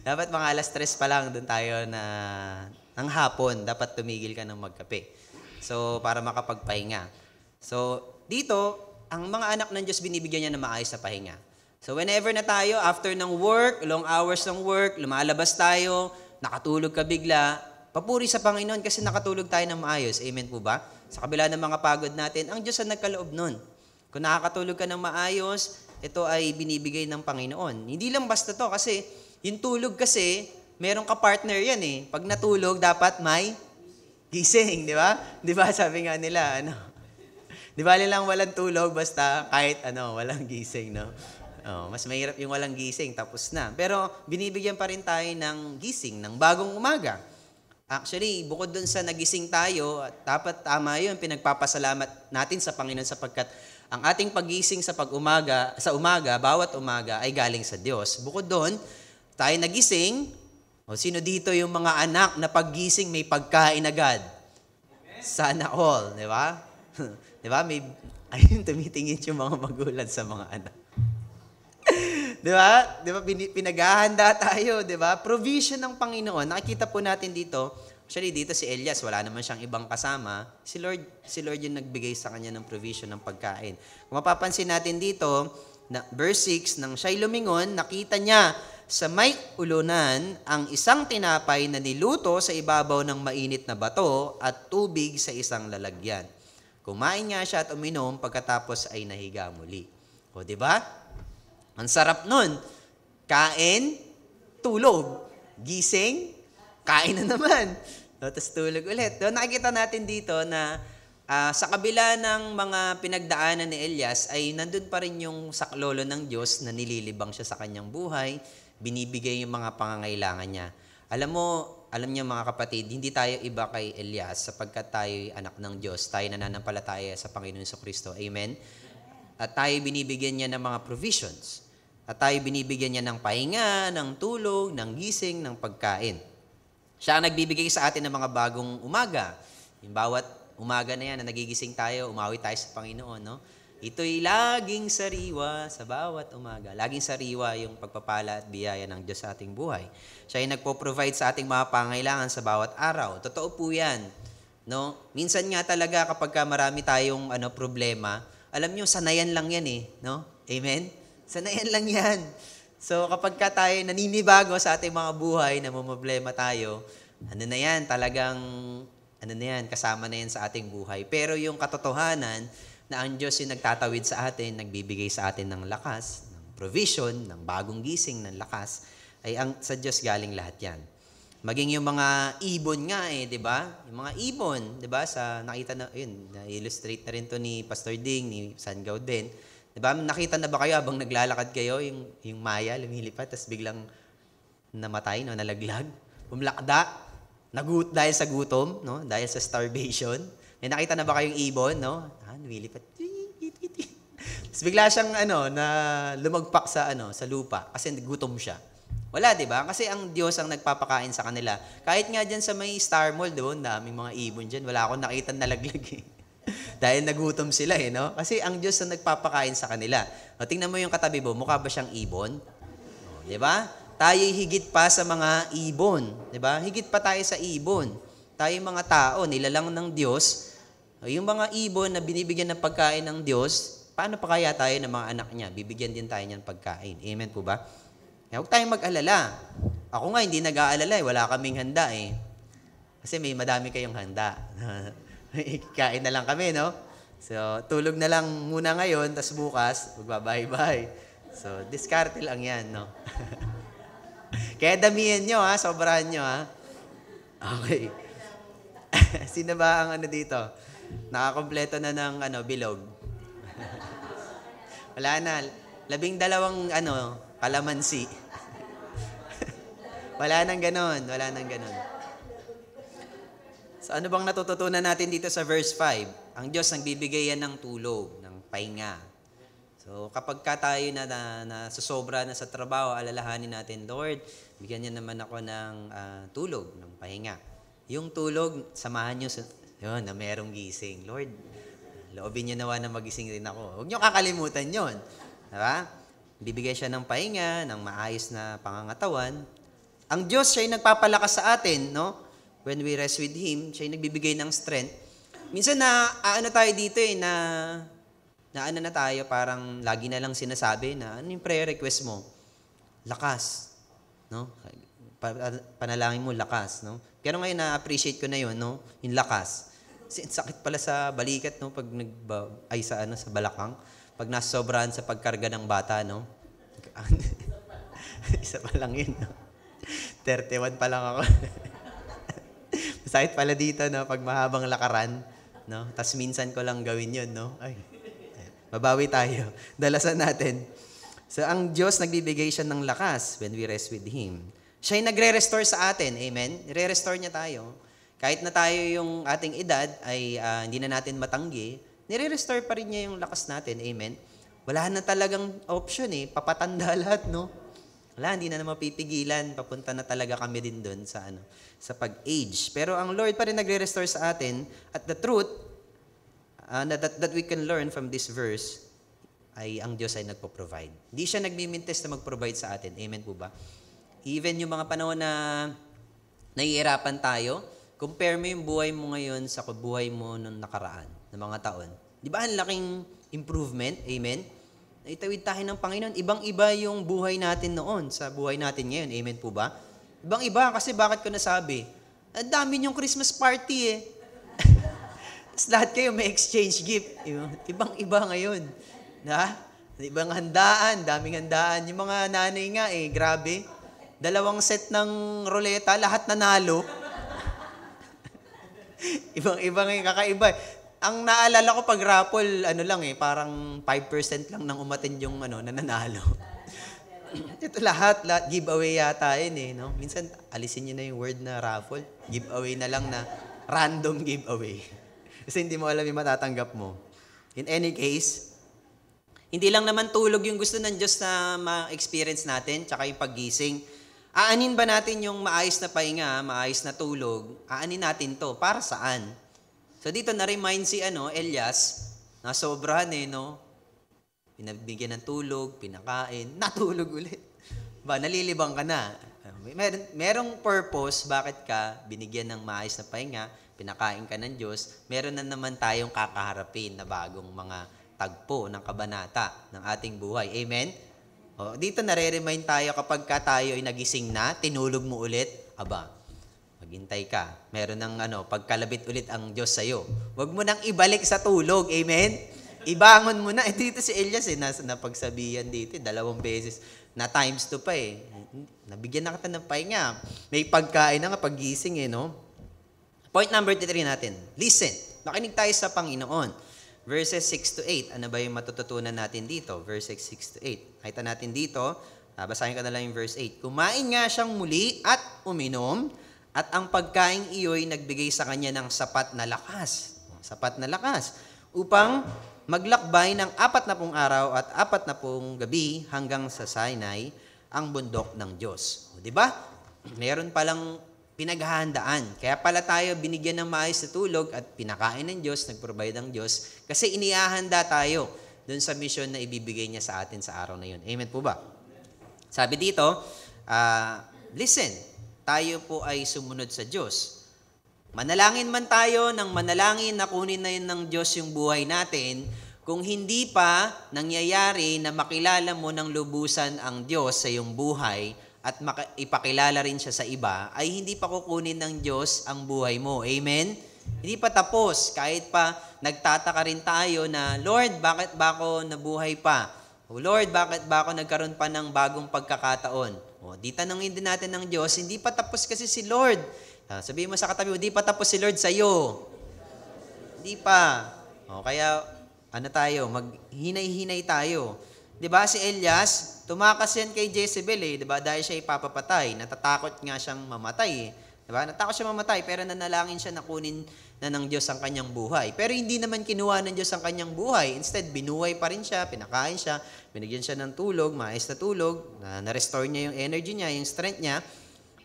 Dapat mga alas 3 pa lang doon tayo ng hapon, dapat tumigil ka ng magkape. So, para makapagpahinga. So, dito, ang mga anak ng Diyos binibigyan niya ng maayos na pahinga. So whenever na tayo, after ng work, long hours ng work, lumalabas tayo, nakatulog ka bigla, papuri sa Panginoon kasi nakatulog tayo ng maayos. Amen po ba? Sa kabila ng mga pagod natin, ang Diyos ang nagkaloob nun. Kung nakakatulog ka ng maayos, ito ay binibigay ng Panginoon. Hindi lang basta to kasi yung tulog kasi, meron ka partner yan Pag natulog, dapat may Gising, di ba? Di ba sabi nga nila, di ba lang walang tulog basta kahit walang gising, no? Oh, mas mahirap yung walang gising, tapos na. Pero binibigyan pa rin tayo ng gising, ng bagong umaga. Actually, bukod dun sa nagising tayo, dapat tama yun, pinagpapasalamat natin sa Panginoon sapagkat ang ating pagising sa umaga, bawat umaga ay galing sa Diyos. Bukod doon, tayo nagising, sino dito yung mga anak na paggising may pagkain agad? Sana all, di ba? Di ba? Ayun, tumitingin yung mga magulang sa mga anak. Di ba? Di ba? Pinaghahanda tayo, di ba? Provision ng Panginoon. Nakikita po natin dito, actually dito si Elias, wala naman siyang ibang kasama. Si Lord yung nagbigay sa kanya ng provision ng pagkain. Kung mapapansin natin dito, verse 6, nang siya'y lumingon, nakita niya sa may ulunan ang isang tinapay na niluto sa ibabaw ng mainit na bato at tubig sa isang lalagyan. Kumain nga siya at uminom, pagkatapos ay nahiga muli. O, di ba? Ang sarap nun. Kain, tulog. Gising, kain na naman. Tapos tulog ulit. So, nakikita natin dito na sa kabila ng mga pinagdaanan ni Elias ay nandun pa rin yung saklolo ng Diyos na nililibang siya sa kanyang buhay, binibigay yung mga pangangailangan niya. Alam niyo mga kapatid, hindi tayo iba kay Elias sapagkat tayo anak ng Diyos. Tayo nananampalataya sa Panginoon Kristo. Amen? At tayo binibigyan niya ng mga provisions. At tayo binibigyan niya ng pahinga, ng tulog, ng gising, ng pagkain. Siya ang nagbibigay sa atin ng mga bagong umaga. Yung bawat umaga na yan na nagigising tayo, umawi tayo sa Panginoon, no? Ito'y laging sariwa sa bawat umaga. Laging sariwa yung pagpapala at biyaya ng Diyos sa ating buhay. Siya ay nagpo-provide sa ating mga pangailangan sa bawat araw. Totoo po yan. No? Minsan nga talaga kapag marami tayong problema, alam nyo, sanayan lang yan eh. No? Amen? Sanayan lang yan. So kapag tayo naninibago sa ating mga buhay, namumblema tayo, talagang kasama na yan sa ating buhay. Pero yung katotohanan, na ang Diyos yung nagtatawid sa atin, nagbibigay sa atin ng lakas, ng provision, ng bagong gising, ng lakas, ay sa Diyos galing lahat yan. Maging yung mga ibon nga di ba? Yung mga ibon, di ba? Nakita na, na-illustrate na rin to ni Pastor Ding, ni San Gauden. Di ba? Nakita na ba kayo habang naglalakad kayo, yung maya, lumilipat, tapos biglang namatay, nalaglag, bumlakda, dahil sa gutom, no? Dahil sa starvation. May nakita na ba kayong ibon, no? Lumilipat. Tapos bigla siyang na lumagpak sa lupa kasi gutom siya. Wala, 'di ba? Kasi ang Diyos ang nagpapakain sa kanila. Kahit nga diyan sa may Star Mall, doon, daming mga ibon diyan. Wala akong nakita nalaglag eh. Dahil nagutom sila no? Kasi ang Diyos ang nagpapakain sa kanila. O, tingnan mo yung katabi mo, mukha ba siyang ibon? O, 'di ba? Tayo'y higit pa sa mga ibon, 'di ba? Higit pa tayo sa ibon. Tayo mga tao, nilalang ng Diyos. Yung mga ibon na binibigyan ng pagkain ng Diyos, paano pa kaya tayo ng mga anak niya? Bibigyan din tayo niyan pagkain. Amen po ba? Huwag tayong mag-alala. Ako nga, hindi nag-aalala wala kaming handa Kasi madami kayong handa. Kain na lang kami, no? So, tulog na lang muna ngayon, tas bukas, magbabay-bye. So, diskarte lang yan, no? Kaya damihan nyo, sobrahan nyo, Okay. Sino ba ang dito? Nakakompleto na ng bilog. Wala na. 12 kalamansi. Wala nang ganon. So ano bang natututunan natin dito sa verse 5? Ang Diyos nagbibigay yan ng tulog, ng pahinga. So kapag tayo na susobra na sa trabaho, alalahanin natin, Lord, bigyan niya naman ako ng tulog, ng pahinga. Yung tulog, samahan nyo na merong gising. Lord, loobin nyo nawa na magising rin ako. Huwag nyo kakalimutan yun. Diba? Bibigay siya ng pahinga, ng maayos na pangangatawan. Ang Diyos, siya yung nagpapalakas sa atin, no? When we rest with Him, siya yung nagbibigay ng strength. Minsan tayo dito na tayo, parang lagi na lang sinasabi na, ano yung prayer request mo? Lakas. No? Panalangin mo, lakas. No? Pero ngayon, na-appreciate ko na yun, no? Yung lakas. Kasi sakit pala sa balikat, no? Pag sa balakang. Pag nasobrahan sa pagkarga ng bata, no? Isa pa lang yun, no? 31 pa lang ako. Sakit pala dito, no? Pag mahabang lakaran, no? Tas minsan ko lang gawin yun, no? Ay, mabawi tayo. Dalasan natin. So, ang Diyos, nagbibigay siya ng lakas when we rest with Him. Siya yung nagre-restore sa atin. Amen? Nire-restore niya tayo. Kahit na tayo yung ating edad ay hindi na natin matanggi, nire-restore pa rin niya yung lakas natin. Amen? Wala na talagang option eh. Papatanda lahat, no? Wala, hindi na mapipigilan. Papunta na talaga kami din doon sa pag-age. Pero ang Lord pa rin nagre-restore sa atin. At the truth that we can learn from this verse ay ang Diyos ay nagpo-provide. Hindi siya nagmimintes na mag-provide sa atin. Amen po ba? Even yung mga panahon na nahihirapan tayo, compare mo yung buhay mo ngayon sa buhay mo nung nakaraan, ng mga taon. Di ba ang laking improvement? Amen? Naitawid tayo ng Panginoon. Ibang-iba yung buhay natin noon sa buhay natin ngayon. Amen po ba? Ibang-iba kasi bakit ko nasabi? Ang dami yung Christmas party eh. Tapos lahat kayo may exchange gift. Ibang-iba ngayon. Ibang handaan, daming handaan. Yung mga nanay nga grabe. 2 set ng ruleta, lahat nanalo. Ibang-iba ngayon, kakaiba. Ang naalala ko pag raffle, parang 5% lang nang umattend yung nananalo. Ito lahat giveaway yata yun no? Minsan, alisin nyo na yung word na raffle. Giveaway na lang na random giveaway. Kasi hindi mo alam yung matatanggap mo. In any case, hindi lang naman tulog yung gusto ng Diyos na ma-experience natin, tsaka yung paggising. Aanin ba natin yung maayos na pahinga, maayos na tulog? Aanin natin to. Para saan? So dito na-remind si Elias, na sobrahan no? Pinabigyan ng tulog, pinakain, natulog ulit. Nalilibang ka na. Merong purpose bakit ka binigyan ng maayos na pahinga, pinakain ka ng Diyos, meron na naman tayong kakaharapin na bagong mga tagpo ng kabanata ng ating buhay. Amen? Dito nare-remind tayo kapag tayo ay nagising na, tinulog mo ulit, maghintay ka. Meron ng pagkalabit ulit ang Diyos sa'yo. Huwag mo nang ibalik sa tulog. Amen? Ibangon mo na. Dito si Elias napagsabihan dito 2 beses. Na times 2 pa Nabigyan na kita ng pahinga. May pagkain na paggising no? Point number 3 natin. Listen. Makinig tayo sa Panginoon. Verses 6 to 8. Ano ba yung matututunan natin dito? Verses 6 to 8. Nakita natin dito. Basahin ko na lang yung verse 8. Kumain nga siyang muli at uminom, at ang pagkain iyo'y nagbigay sa kanya ng sapat na lakas. Sapat na lakas. Upang maglakbay ng 40 araw at 40 gabi hanggang sa Sinai, ang bundok ng Diyos. Di ba? Meron palang pinaghahandaan. Kaya pala tayo binigyan ng maayos na tulog at pinakain ng Diyos, nag-provide ng Diyos, kasi inihahanda tayo dun sa mission na ibibigay niya sa atin sa araw na yun. Amen po ba? Sabi dito, listen, tayo po ay sumunod sa Diyos. Manalangin man tayo ng manalangin na kunin na yun ng Diyos yung buhay natin, kung hindi pa nangyayari na makilala mo ng lubusan ang Diyos sa iyong buhay, at ipakilala rin siya sa iba, ay hindi pa kukunin ng Diyos ang buhay mo. Amen? Hindi pa tapos. Kahit pa nagtataka rin tayo na, Lord, bakit ba ako nabuhay pa? O Lord, bakit ba ako nagkaroon pa ng bagong pagkakataon? Di tanongin din natin ng Diyos, hindi pa tapos kasi si Lord. Sabihin mo sa katabi mo, hindi pa tapos si Lord sa'yo. Hindi pa. Kaya, tayo, maghinay-hinay tayo. Diba si Elias, tumakas yan kay Jezebel diba? Dahil siya ipapapatay. Natatakot nga siyang mamatay Diba? Natakot siya mamatay, pero nanalangin siya na kunin na ng Diyos ang kanyang buhay. Pero hindi naman kinuha ng Diyos ang kanyang buhay. Instead, binuhay pa rin siya, pinakain siya, binigyan siya ng tulog, maayos na tulog, na-restore niya yung energy niya, yung strength niya.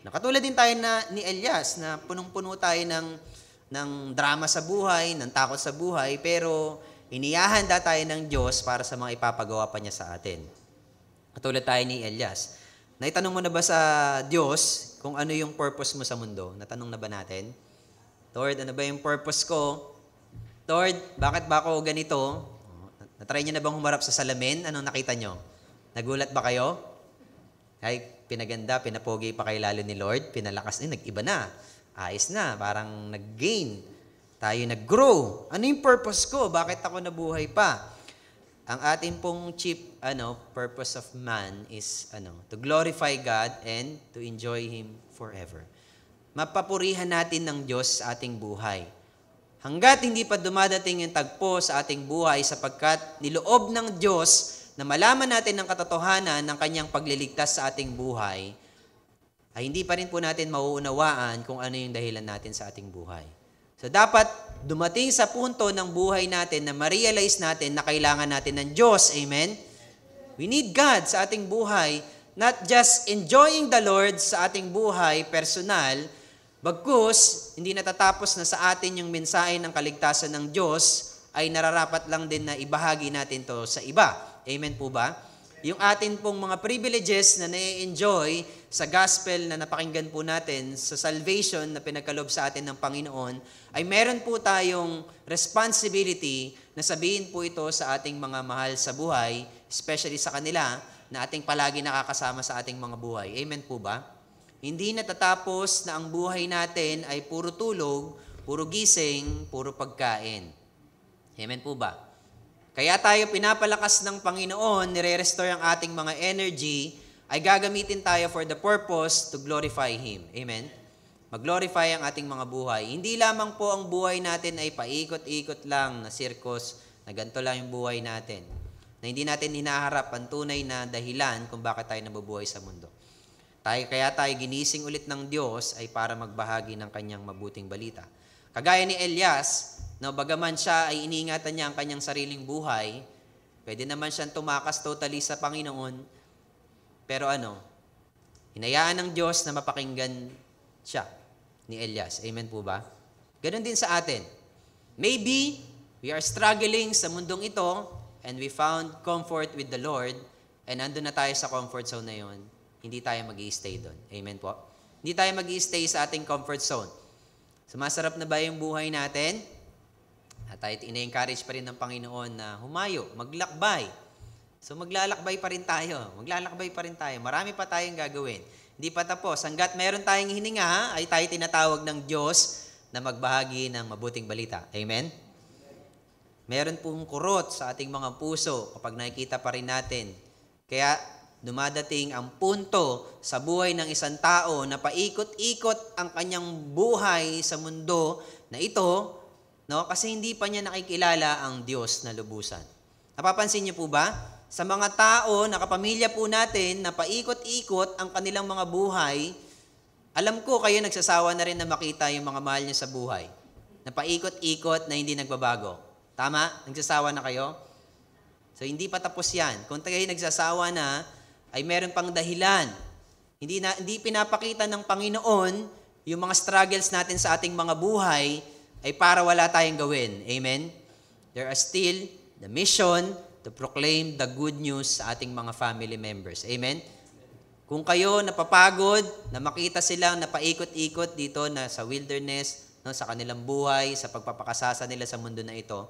Nakatulad din tayo ni Elias, na punong-puno tayo ng drama sa buhay, ng takot sa buhay, pero inihahanda tayo ng Diyos para sa mga ipapagawa pa niya sa atin. Katulad tayo ni Elias. Naitanong mo na ba sa Diyos kung ano yung purpose mo sa mundo? Natanong na ba natin? Lord, ano ba yung purpose ko? Lord, bakit ba ako ganito? Natry niyo na bang humarap sa salamin? Anong nakita niyo? Nagulat ba kayo? Ay, pinaganda, pinapogi pa kay lalo ni Lord, pinalakas, nag-iba na. Ayos na, parang nag-gain. Tayo nag-grow. Ano yung purpose ko? Bakit ako nabuhay pa? Ang ating pong chief purpose of man is to glorify God and to enjoy Him forever. mapapurihan natin ng Diyos sa ating buhay. Hanggat hindi pa dumadating yung tagpo sa ating buhay sapagkat niloob ng Diyos na malaman natin ang katotohanan ng kanyang pagliligtas sa ating buhay, ay hindi pa rin po natin mauunawaan kung ano yung dahilan natin sa ating buhay. So dapat dumating sa punto ng buhay natin na ma-realize natin na kailangan natin ng Diyos. Amen? We need God sa ating buhay, not just enjoying the Lord sa ating buhay personal, bagkus hindi natatapos na sa atin yung mensahe ng kaligtasan ng Diyos, ay nararapat lang din na ibahagi natin to sa iba. Amen po ba? Yung atin pong mga privileges na na-enjoy sa gospel na napakinggan po natin, sa salvation na pinagkaloob sa atin ng Panginoon, ay meron po tayong responsibility na sabihin po ito sa ating mga mahal sa buhay, especially sa kanila, na ating palagi nakakasama sa ating mga buhay. Amen po ba? Hindi natatapos na ang buhay natin ay puro tulog, puro gising, puro pagkain. Amen po ba? Kaya tayo pinapalakas ng Panginoon, nire-restore ang ating mga energy, ay gagamitin tayo for the purpose to glorify Him. Amen? Mag-glorify ang ating mga buhay. Hindi lamang po ang buhay natin ay paikot-ikot lang na circus, na ganito lang yung buhay natin. Na hindi natin hinaharap ang tunay na dahilan kung bakit tayo nabubuhay sa mundo. Kaya tayo ginising ulit ng Diyos ay para magbahagi ng kanyang mabuting balita. Kagaya ni Elias, no, bagaman siya ay iniingatan niya ang kanyang sariling buhay, pwede naman siyang tumakas totally sa Panginoon, pero hinayaan ng Diyos na mapakinggan siya ni Elias. Amen po ba? Ganon din sa atin. Maybe we are struggling sa mundong ito and we found comfort with the Lord and andun na tayo sa comfort zone na yun. Hindi tayo mag-i-stay doon. Amen po? Hindi tayo mag-i-stay sa ating comfort zone. Sumasarap na ba yung buhay natin? At tayo ina-encourage pa rin ng Panginoon na humayo, maglakbay. So maglalakbay pa rin tayo. Marami pa tayong gagawin. Hindi pa tapos. Hanggat meron tayong hininga, ay tayo tinatawag ng Diyos na magbahagi ng mabuting balita. Amen? Meron pong kurot sa ating mga puso kapag nakikita pa rin natin. Kaya dumadating ang punto sa buhay ng isang tao na paikot-ikot ang kanyang buhay sa mundo na ito, no? Kasi hindi pa niya nakikilala ang Diyos na lubusan. Napapansin niyo po ba? Sa mga tao, nakapamilya po natin, na paikot-ikot ang kanilang mga buhay, alam ko kayo nagsasawa na rin na makita yung mga mahal niyo sa buhay. Na paikot-ikot na hindi nagbabago. Tama? Nagsasawa na kayo? So, hindi pa tapos yan. Kung kayo nagsasawa na, ay meron pang dahilan. Hindi pinapakita ng Panginoon yung mga struggles natin sa ating mga buhay ay para wala tayong gawin. Amen? There are still the mission to proclaim the good news sa ating mga family members. Amen? Kung kayo napapagod, na makita silang napaikot-ikot dito na sa wilderness, no, sa kanilang buhay, sa pagpapakasasa nila sa mundo na ito,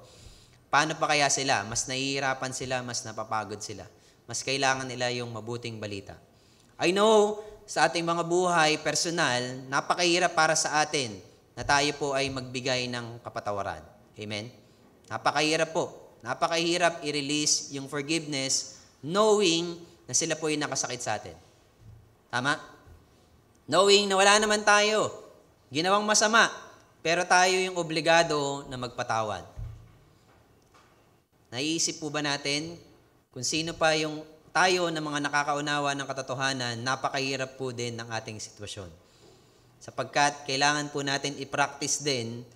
paano pa kaya sila? Mas nahihirapan sila, mas napapagod sila. Mas kailangan nila yung mabuting balita. I know, sa ating mga buhay, personal, napakahirap para sa atin na tayo po ay magbigay ng kapatawaran. Amen? Napakahirap po. Napakahirap i-release yung forgiveness knowing na sila po ay nakasakit sa atin. Tama? Knowing na wala naman tayo ginawang masama, pero tayo yung obligado na magpatawad. Naiisip po ba natin kung sino pa yung tayo na mga nakakaunawa ng katotohanan, napakahirap po din ng ating sitwasyon. Sapagkat kailangan po natin i-practice din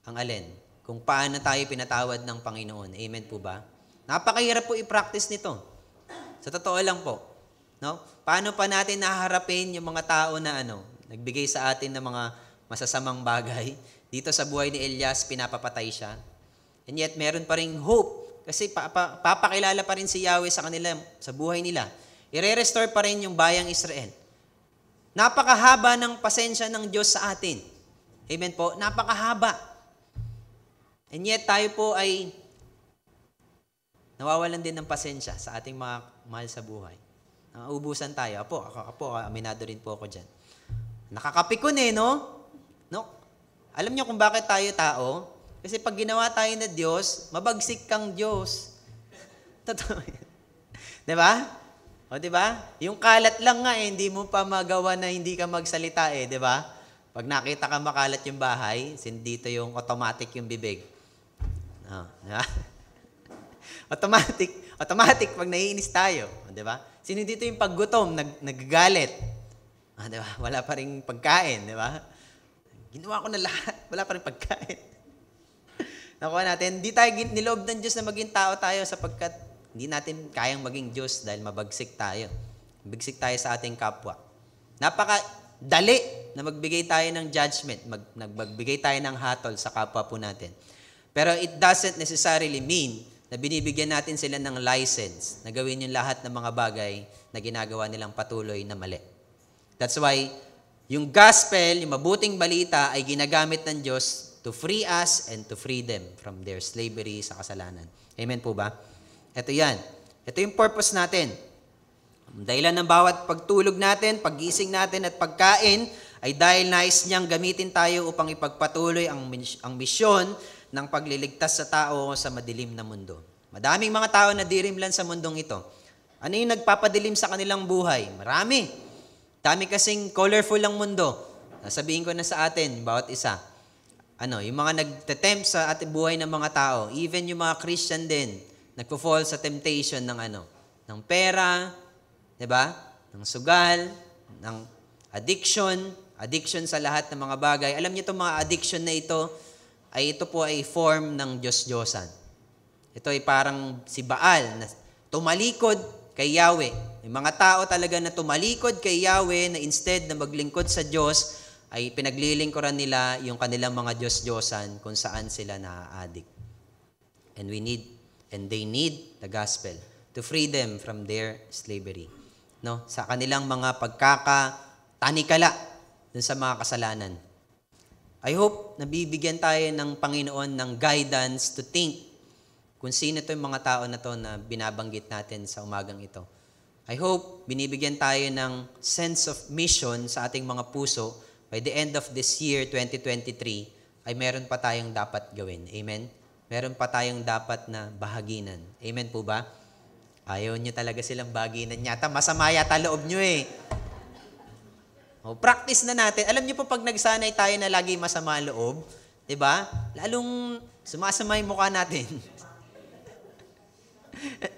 ang alin, kung paano tayo pinatawad ng Panginoon. Amen po ba? Napakahirap po i-practice nito. Sa totoo lang po. No? Paano pa natin naharapin yung mga tao na nagbigay sa atin ng mga masasamang bagay? Dito sa buhay ni Elias, pinapapatay siya. And yet, meron pa ring hope. Kasi papakilala pa rin si Yahweh sa kanila, sa buhay nila. I-restore pa rin yung bayang Israel. Napakahaba ng pasensya ng Diyos sa atin. Amen po? Napakahaba. And yet tayo po ay nawawalan din ng pasensya sa ating mga mahal sa buhay. Nauubusan tayo. Ako, aminado rin po ako dyan. Nakakapikon no? Alam niyo kung bakit tayo tao? Kasi pag ginawa tayo na Diyos, mabagsik kang Diyos. Totoo yan. Diba? O diba? Yung kalat lang nga hindi mo pa magawa na hindi ka magsalita diba? Pag nakita ka makalat yung bahay, dito yung automatic yung bibig. Di ba? Automatic pag naiinis tayo. Di ba? Sino dito yung paggutom, nagagalit? Di ba? Wala pa rin pagkain, di ba? Ginawa ko na lahat, wala pa rin pagkain. Nakuha natin, hindi tayo niloob ng Diyos na maging tao tayo sapagkat hindi natin kayang maging Diyos dahil mabagsik tayo. Mabagsik tayo sa ating kapwa. Napakadali na magbigay tayo ng judgment, magbigay tayo ng hatol sa kapwa po natin. Pero it doesn't necessarily mean na binibigyan natin sila ng license na gawin yung lahat ng mga bagay na ginagawa nilang patuloy na mali. That's why, yung gospel, yung mabuting balita ay ginagamit ng Diyos to free us and to free them from their slavery sa kasalanan. Amen po ba? Ito yan. Ito yung purpose natin. Ang dahilan ng bawat pagtulog natin, paggising natin at pagkain ay dahil nais niyang gamitin tayo upang ipagpatuloy ang misyon ng pagliligtas sa tao sa madilim na mundo. Madaming mga tao na dirimlan sa mundong ito. Ano yung nagpapadilim sa kanilang buhay? Marami. Dami kasing colorful ang mundo. Sabihin ko na sa atin, bawat isa. Yung mga nagtetempt sa ating buhay ng mga tao, even yung mga Christian din, nagpo-fall sa temptation ng pera, 'di ba? Ng sugal, ng addiction sa lahat ng mga bagay. Alam niyo itong mga addiction na ito po ay form ng Diyos-Diyosan. Ito ay parang si Baal na tumalikod kay Yahweh. May mga tao talaga na tumalikod kay Yahweh na instead na maglingkod sa Diyos, ay pinaglilingkuran nila yung kanilang mga Diyos-Diyosan kung saan sila na-addict. And they need the gospel to free them from their slavery. No? Sa kanilang mga pagkakatanikala dun sa mga kasalanan. I hope nabibigyan tayo ng Panginoon ng guidance to think kung sino ito yung mga tao na to na binabanggit natin sa umagang ito. I hope binibigyan tayo ng sense of mission sa ating mga puso. By the end of this year, 2023, ay meron pa tayong dapat gawin. Amen? Meron pa tayong dapat na bahaginan. Amen po ba? Ayaw nyo talaga silang bahaginan yata. Masama yata loob nyo eh. Practice na natin. Alam niyo po pag nagsanay tayo na lagi masama loob, 'di ba? Lalong sumasama yung mukha natin.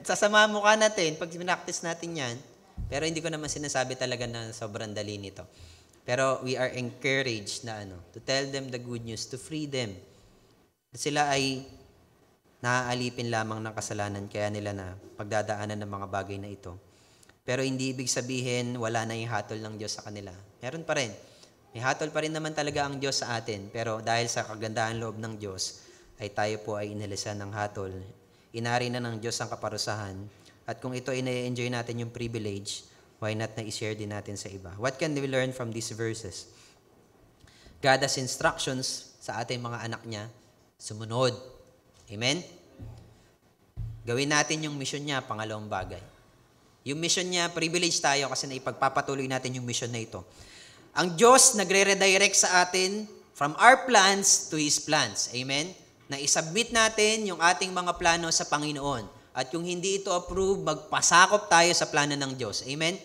Sasama ang mukha natin pag pinractice natin 'yan. Pero hindi ko naman sinasabi talaga na sobrang dali nito. Pero we are encouraged na to tell them the good news, to free them. Sila ay naaalipin lamang ng kasalanan kaya nila na pagdadaanan ng mga bagay na ito. Pero hindi ibig sabihin wala na yung hatol ng Diyos sa kanila. Meron pa rin. May hatol pa rin naman talaga ang Diyos sa atin. Pero dahil sa kagandahan loob ng Diyos, ay tayo po ay inalisan ng hatol. Inari na ng Diyos ang kaparusahan. At kung ito ina-enjoy natin yung privilege, why not na i-share din natin sa iba? What can we learn from these verses? God has instructions sa ating mga anak niya, sumunod. Amen? Gawin natin yung mission niya, pangalawang bagay. Yung mission niya, privilege tayo kasi naipagpapatuloy natin yung mission na ito. Ang Diyos nagre-redirect sa atin from our plans to His plans. Amen? Na isubmit natin yung ating mga plano sa Panginoon. At kung hindi ito approve, magpasakop tayo sa plano ng Diyos. Amen?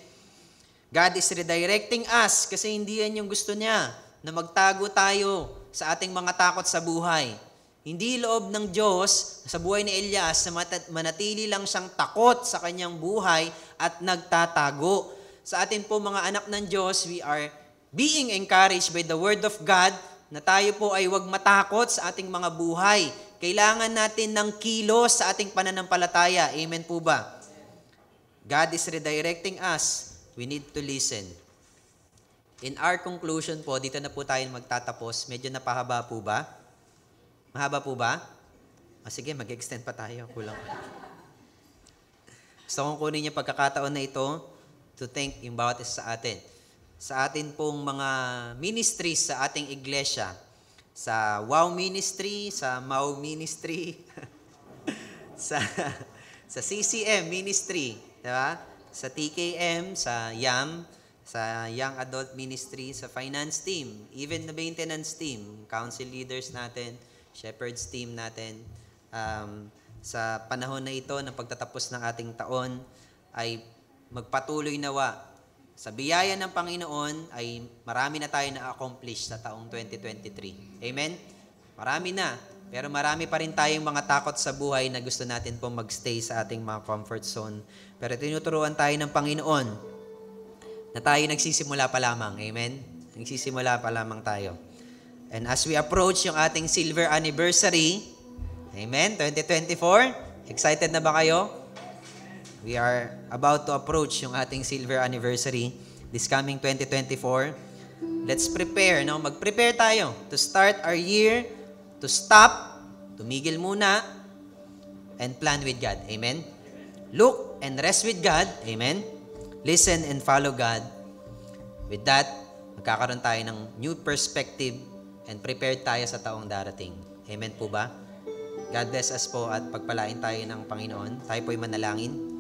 God is redirecting us kasi hindi yan yung gusto niya na magtago tayo sa ating mga takot sa buhay. Hindi loob ng Diyos sa buhay ni Elias na manatili lang siyang takot sa kanyang buhay at nagtatago. Sa atin po mga anak ng Diyos, we are being encouraged by the Word of God na tayo po ay huwag matakot sa ating mga buhay. Kailangan natin ng kilos sa ating pananampalataya. Amen po ba? God is redirecting us. We need to listen. In our conclusion po, dito na po tayo magtatapos. Medyo napahaba po ba? Mahaba po ba? Sige, mag-extend pa tayo. Kulang pa. Gusto kong kunin yung pagkakataon na ito to thank yung bawat isa sa atin. Sa atin pong mga ministries sa ating iglesia. Sa WOW Ministry, sa MAU Ministry, sa CCM Ministry, diba? Sa TKM, sa YAM, sa Young Adult Ministry, sa Finance Team, even the Maintenance Team, Council Leaders natin, Shepherds team natin, sa panahon na ito ng pagtatapos ng ating taon, ay magpatuloy nawa Sa biyaya ng Panginoon ay marami na tayo na-accomplish sa taong 2023. Amen? Marami na. Pero marami pa rin tayong mga takot sa buhay na gusto natin pong magstay sa ating mga comfort zone. Pero tinuturuan tayo ng Panginoon na tayo nagsisimula pa lamang. Amen? Nagsisimula pa lamang tayo. And as we approach yung ating silver anniversary, amen, 2024, excited na ba kayo? We are about to approach yung ating silver anniversary this coming 2024. Let's prepare, no? Mag-prepare tayo to start our year, to stop, tumigil muna, and plan with God. Amen? Look and rest with God. Amen? Listen and follow God. With that, magkakaroon tayo ng new perspective and prepared tayo sa taong darating. Amen po ba? God bless us po at pagpalain tayo ng Panginoon. Tayo po'y manalangin.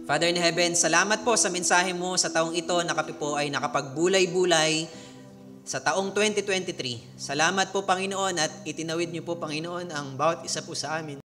Father in heaven, salamat po sa mensahe mo sa taong ito na kami po ay nakapagbulay-bulay sa taong 2023. Salamat po, Panginoon, at itinawid niyo po, Panginoon, ang bawat isa po sa amin.